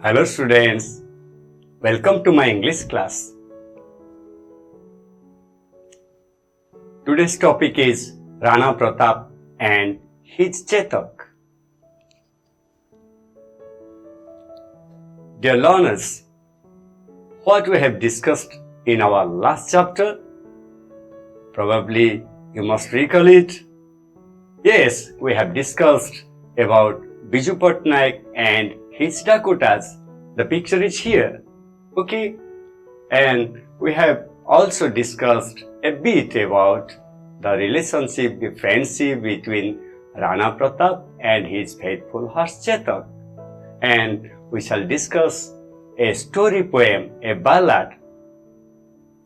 Hello students, welcome to my English class. Today's topic is Rana Pratap and his Jackal. Dear learners, what we have discussed in our last chapter, probably you must recall it. Yes, we have discussed about Biju Patnaik and his Dakotas. The picture is here. Okay? And we have also discussed a bit about the relationship, the friendship between Rana Pratap and his faithful horse Jackal. And we shall discuss a story poem, a ballad,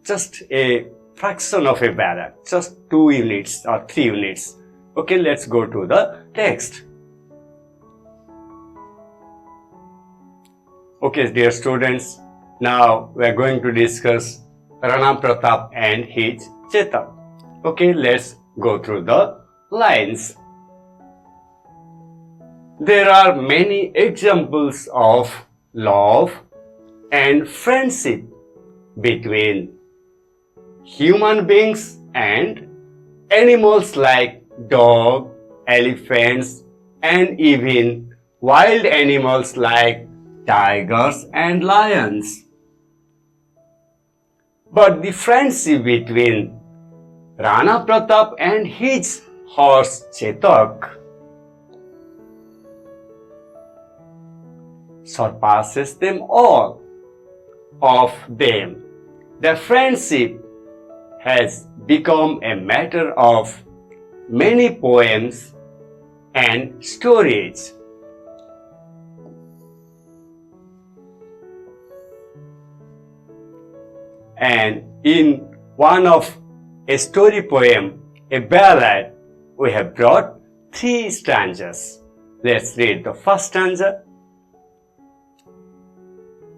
just a fraction of a ballad, just 2 units or 3 units. Okay, let's go to the text. Okay, dear students, now we are going to discuss Rana Pratap and his Jackal. Okay, let's go through the lines. There are many examples of love and friendship between human beings and animals like dog, elephants, and even wild animals like tigers and lions. But the friendship between Rana Pratap and his horse Jackal surpasses them all. Of them, their friendship has become a matter of many poems and stories. And in one of a story poem, a ballad, we have brought 3 stanzas. Let's read the first stanza.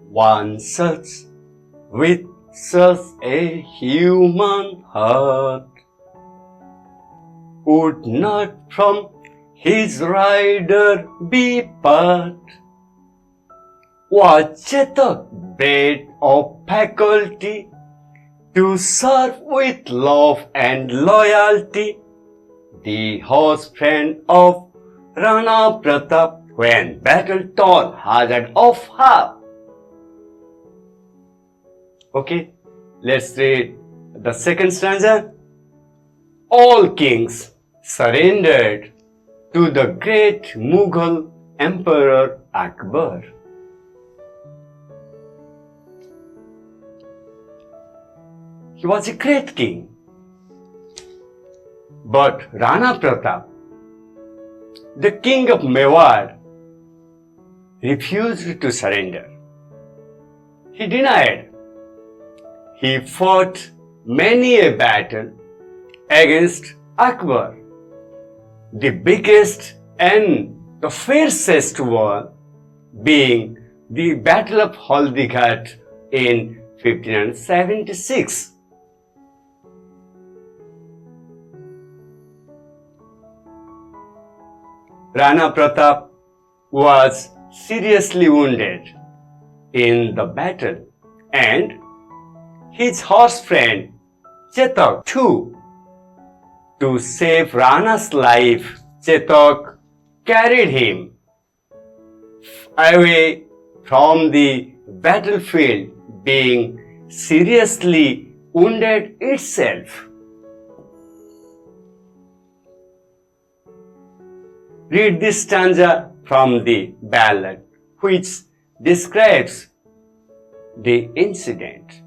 One such with such a human heart would not from his rider be part. Was Jackal bred of faculty to serve with love and loyalty, the horse friend of Rana Pratap when battle torn hazard of half. Okay, let's read the second stanza. All kings surrendered to the great Mughal Emperor Akbar. He was a great king. But Rana Pratap, the king of Mewar, refused to surrender. He denied. He fought many a battle against Akbar, the biggest and the fiercest one being the Battle of Haldighat in 1576. Rana Pratap was seriously wounded in the battle, and his horse friend Jackal too. To save Rana's life, Jackal carried him away from the battlefield, being seriously wounded itself. Read this stanza from the ballad, which describes the incident.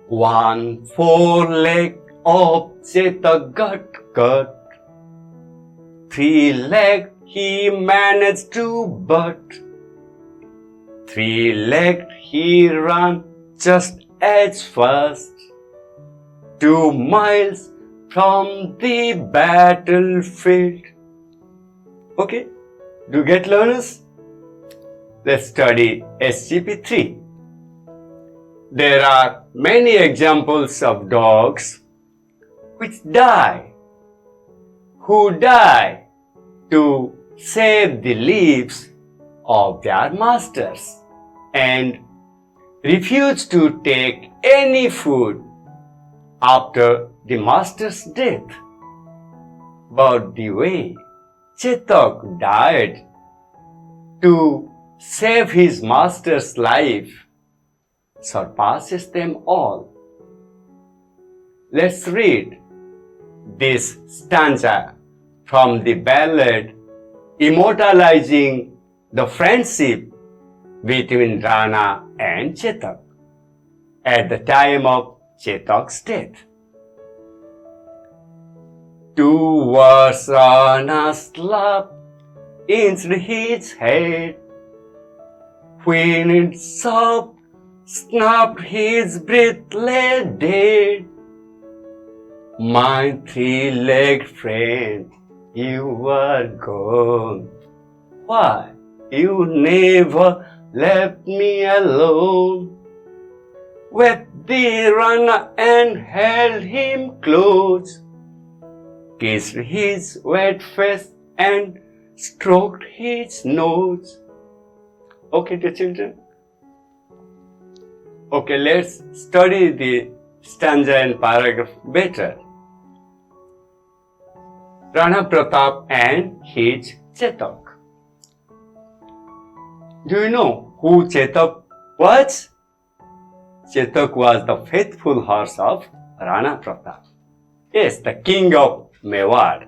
One foreleg of Jackal got cut, 3 legs he managed to butt. 3-legged he ran just as fast, 2 miles from the battlefield. Okay, do you get learners? Let's study SGP3. There are many examples of dogs which die, who die to save the lives of their masters and refused to take any food after the master's death. But the way Chetak died to save his master's life surpasses them all. Let's read this stanza from the ballad immortalizing the friendship between Rana and Chetak at the time of Chetak's death. Towards Rana's love inched his head, when it sobbed, snapped his breath, lay dead. My three-legged friend, you were gone. Why, you never left me alone. Wept the Rana and held him close, kissed his wet face and stroked his nose. Okay, dear children? Okay, let's study the stanza and paragraph better. Rana Pratap and his Chetak. Do you know who Chetak was? Chetak was the faithful horse of Rana Pratap. Yes, the king of Mewar.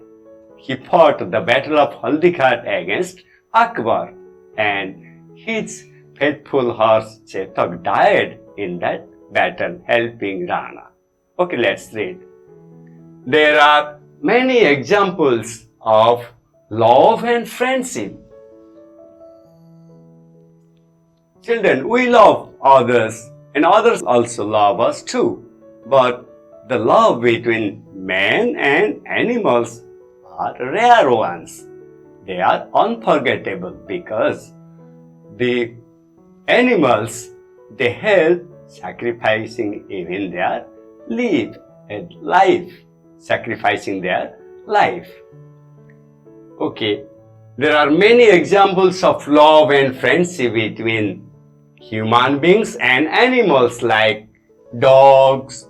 He fought the battle of Haldighati against Akbar, and his faithful horse Chetak died in that battle helping Rana. Okay, let's read. There are many examples of love and friendship. Children, we love others and others also love us too. But the love between men and animals are rare ones. They are unforgettable because the animals, they help sacrificing even their life, sacrificing their life. Okay, there are many examples of love and friendship between human beings and animals like dogs,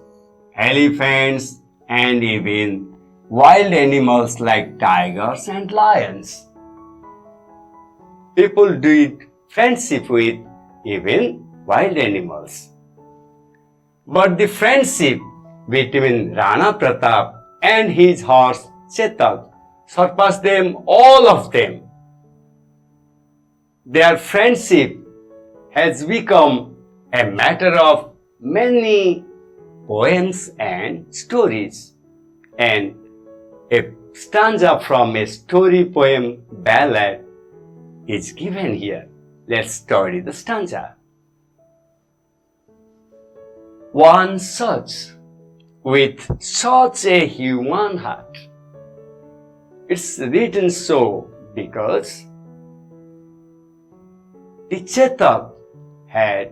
elephants, and even wild animals like tigers and lions. People do friendship with even wild animals. But the friendship between Rana Pratap and his horse Chetak surpassed them, all of them. Their friendship has become a matter of many poems and stories. And a stanza from a story poem ballad is given here. Let's study the stanza. One such, with such a human heart. It's written so because the Chetak had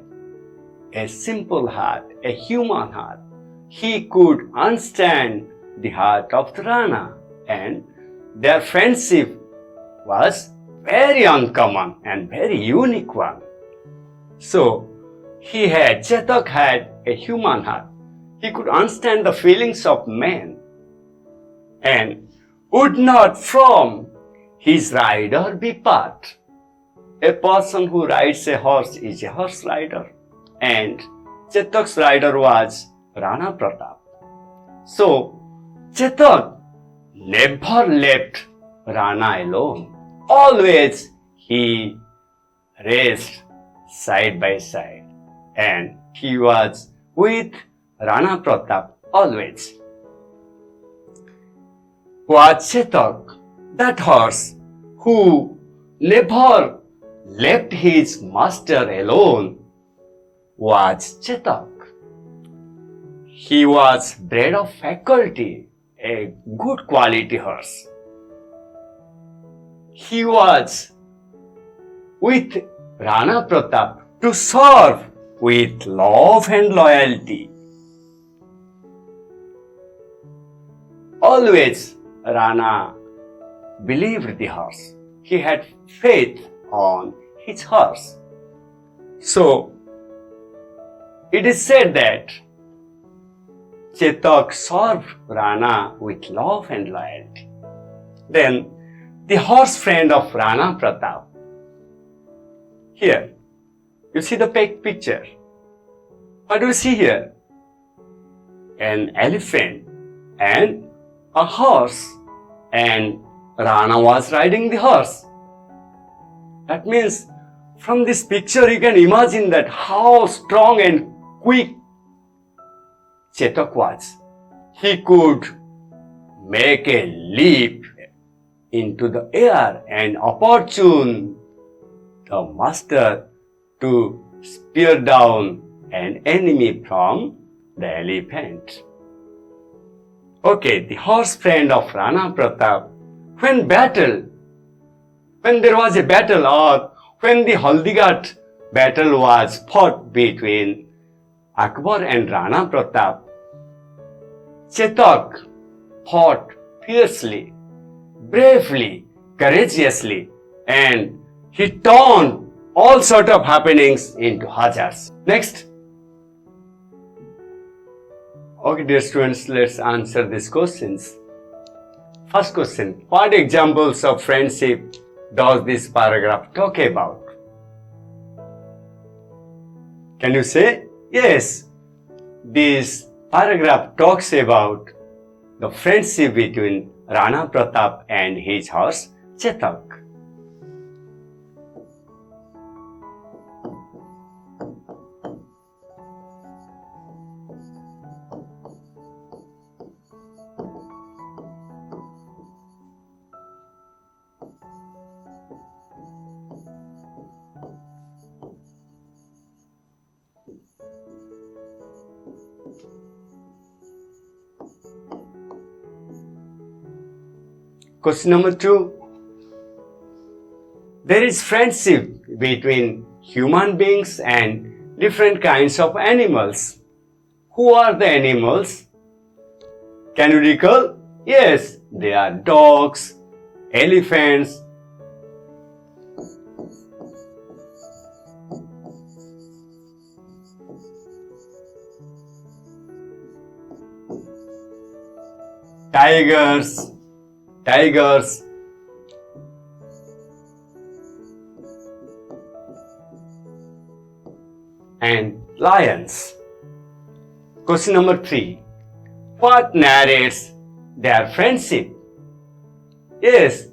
a simple heart, a human heart. He could understand the heart of the Rana, and their friendship was very uncommon and very unique one. So, Chetak had a human heart. He could understand the feelings of men and would not from his rider be part. A person who rides a horse is a horse rider, and Chetak's rider was Rana Pratap. So, Chetak never left Rana alone. Always he raced side by side, and he was with Rana Pratap always. Was Chetak, that horse who never left his master alone, was Chetak. He was bred of faculty, a good quality horse. He was with Rana Pratap to serve with love and loyalty. Always Rana believed the horse. He had faith on his horse. So, it is said that Chetak served Rana with love and loyalty. Then, the horse friend of Rana Pratap. Here, you see the picture. What do you see here? An elephant and a horse, and Rana was riding the horse. That means from this picture you can imagine that how strong and quick Chetak was. He could make a leap into the air and opportune the master to spear down an enemy from the elephant. Okay, the horse friend of Rana Pratap, when there was a battle, or when the Haldigat battle was fought between Akbar and Rana Pratap, Chetak fought fiercely, bravely, courageously, and he turned all sort of happenings into hazards. Next. Okay, dear students, let's answer these questions. First question, what examples of friendship does this paragraph talk about? Can you say? Yes, this paragraph talks about the friendship between Rana Pratap and his horse Chetak. Question number 2. There is friendship between human beings and different kinds of animals. Who are the animals? Can you recall? Yes, they are dogs, elephants, tigers, and lions. Question number 3. What narrates their friendship? Yes,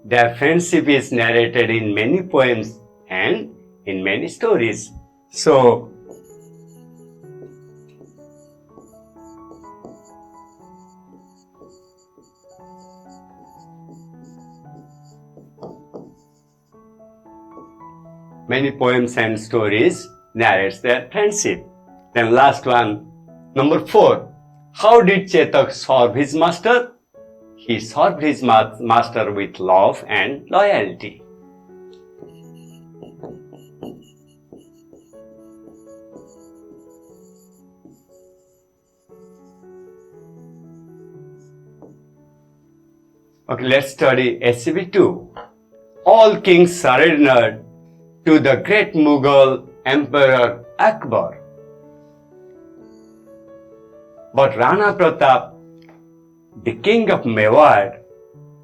their friendship is narrated in many poems and in many stories. So, many poems and stories narrates their friendship. Then last one, number 4. How did Chetak serve his master? He served his master with love and loyalty. Okay, let's study SCB2. All kings surrendered to the great Mughal Emperor Akbar. But Rana Pratap, the king of Mewar,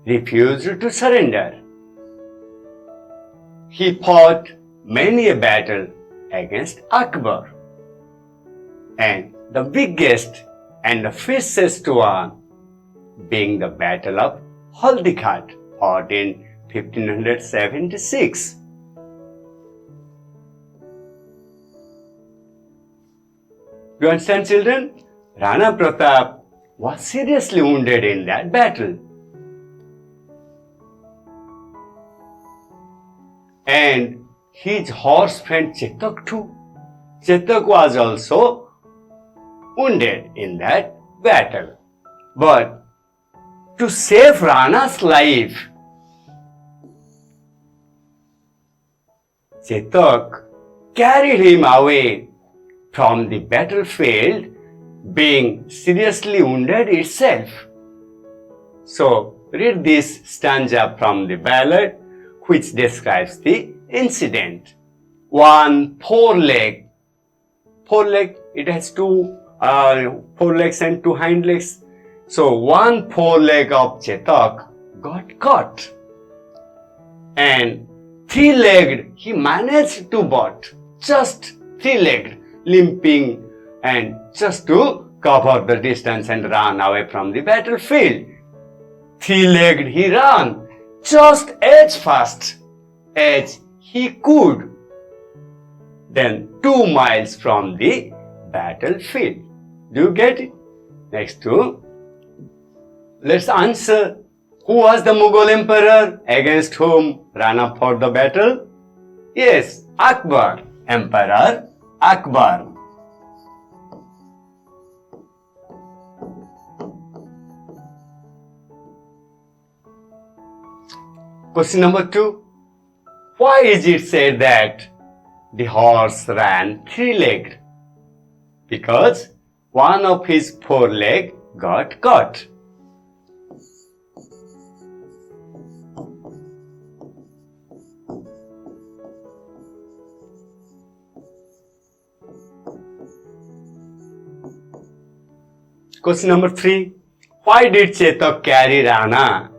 refused to surrender. He fought many a battle against Akbar, and the biggest and the fiercest one being the Battle of Haldigat, fought in 1576. You understand, children? Rana Pratap was seriously wounded in that battle. And his horse friend Chetak too. Chetak was also wounded in that battle. But to save Rana's life, Chetak carried him away from the battlefield, being seriously wounded itself. So, read this stanza from the ballad which describes the incident. One four-leg, it has two forelegs and two hind legs. So one foreleg of Chetak got caught. And three-legged, he managed to board, just three-legged, limping and just to cover the distance and run away from the battlefield. Three-legged, he ran just as fast as he could. Then 2 miles from the battlefield. Do you get it? Next two. Let's answer. Who was the Mughal emperor against whom Rana fought the battle? Yes, Akbar. Emperor Akbar. Question number 2. Why is it said that the horse ran three-legged? Because one of his foreleg got caught. Question number 3. Why did Chetak carry Rana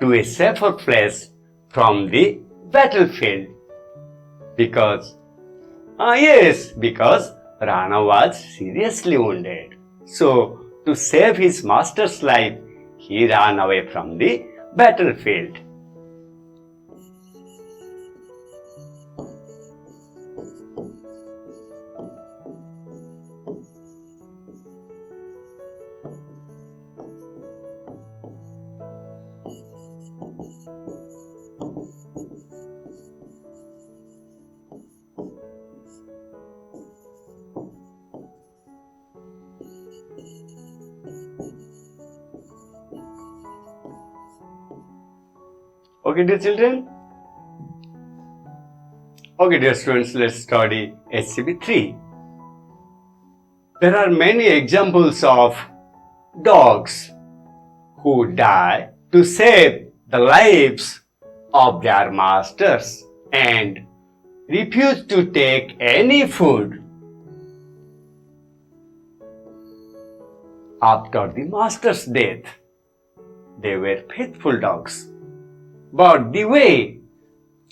to a safer place from the battlefield? Because Rana was seriously wounded. So, to save his master's life, he ran away from the battlefield. Okay, dear children? Okay, dear students, let's study HCB 3. There are many examples of dogs who die to save the lives of their masters and refuse to take any food after the master's death. They were faithful dogs. But the way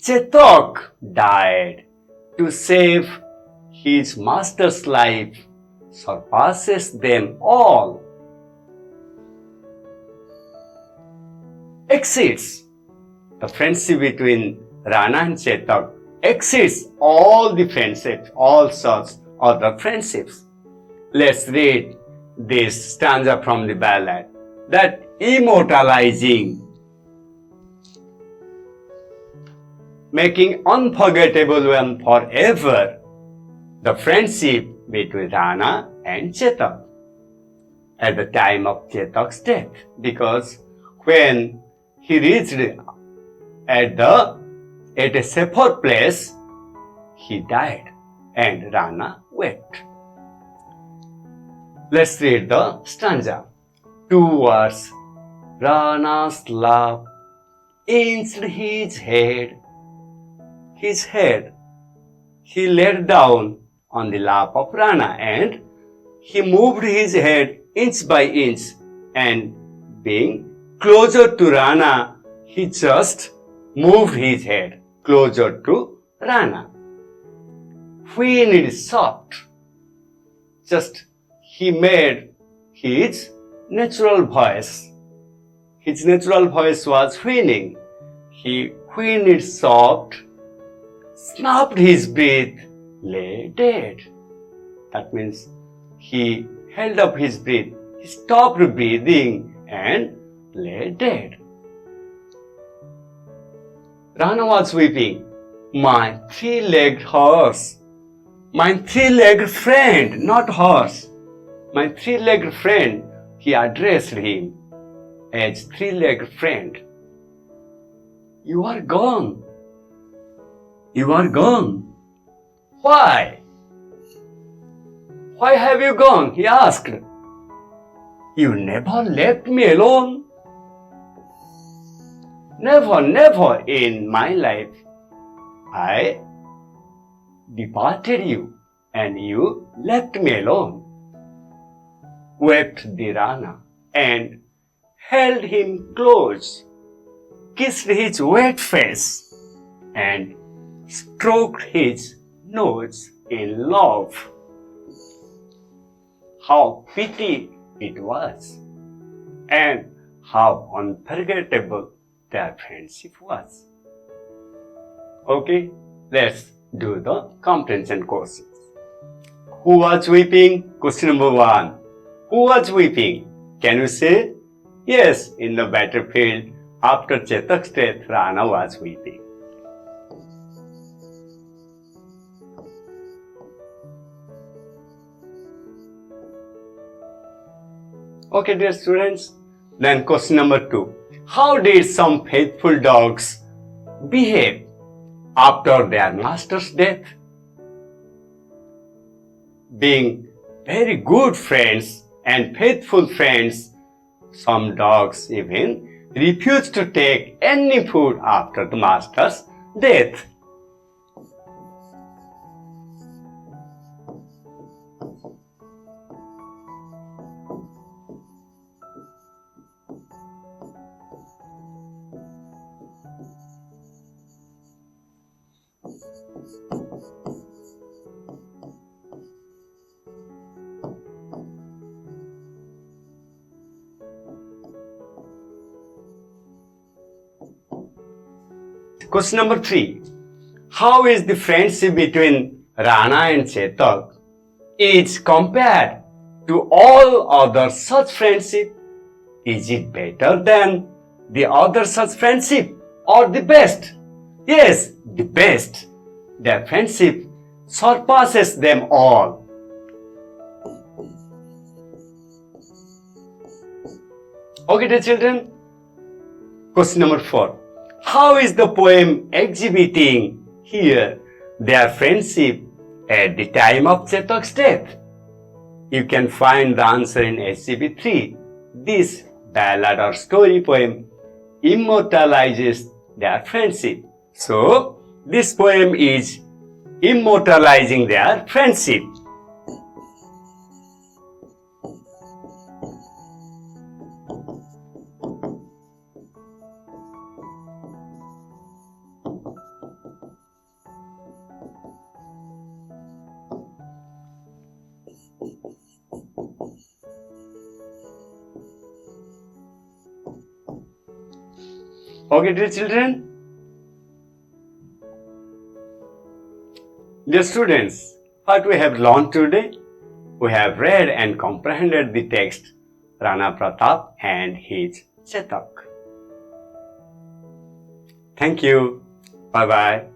Chetak died to save his master's life surpasses them all. Exceeds the friendship between Rana and Chetak, exceeds all the friendships, all such other friendships. Let's read this stanza from the ballad, that immortalizing, making unforgettable and forever the friendship between Rana and Chetak at the time of Chetak's death, because when he reached at a safer place, he died and Rana wept. Let's read the stanza. 2 words. Rana's love inched his head. His head he laid down on the lap of Rana, and he moved his head inch by inch, and being closer to Rana, he just moved his head closer to Rana. When it is soft, just he made his natural voice. His natural voice was whining. He whined it soft, snapped his breath, lay dead. That means he held up his breath, he stopped breathing and lay dead. Rana was weeping. My three-legged horse, my three-legged friend, not horse, my three-legged friend, he addressed him as three-legged friend. You are gone. You are gone. Why? Why have you gone? He asked. You never left me alone. Never, never in my life I departed you and you left me alone, wept the Rana and held him close, kissed his wet face and stroked his nose in love. How pity it was, and how unforgettable their friendship was. Okay, let's do the comprehension questions. Who was weeping? Question number 1. Who was weeping? Can you say? Yes, in the battlefield, after Chetak's death, Rana was weeping. Okay, dear students. Then question number 2. How did some faithful dogs behave after their master's death? Being very good friends and faithful friends, some dogs even refused to take any food after the master's death. Question number 3. How is the friendship between Rana and Chetak is compared to all other such friendship? Is it better than the other such friendship or the best? Yes, the best. Their friendship surpasses them all. Okay, dear children. Question number 4. How is the poem exhibiting here their friendship at the time of Chetak's death? You can find the answer in SCB 3. This ballad or story poem immortalizes their friendship. So, this poem is immortalizing their friendship. Okay, dear children. Dear students, what we have learned today? We have read and comprehended the text Rana Pratap and his Chetak. Thank you. Bye-bye.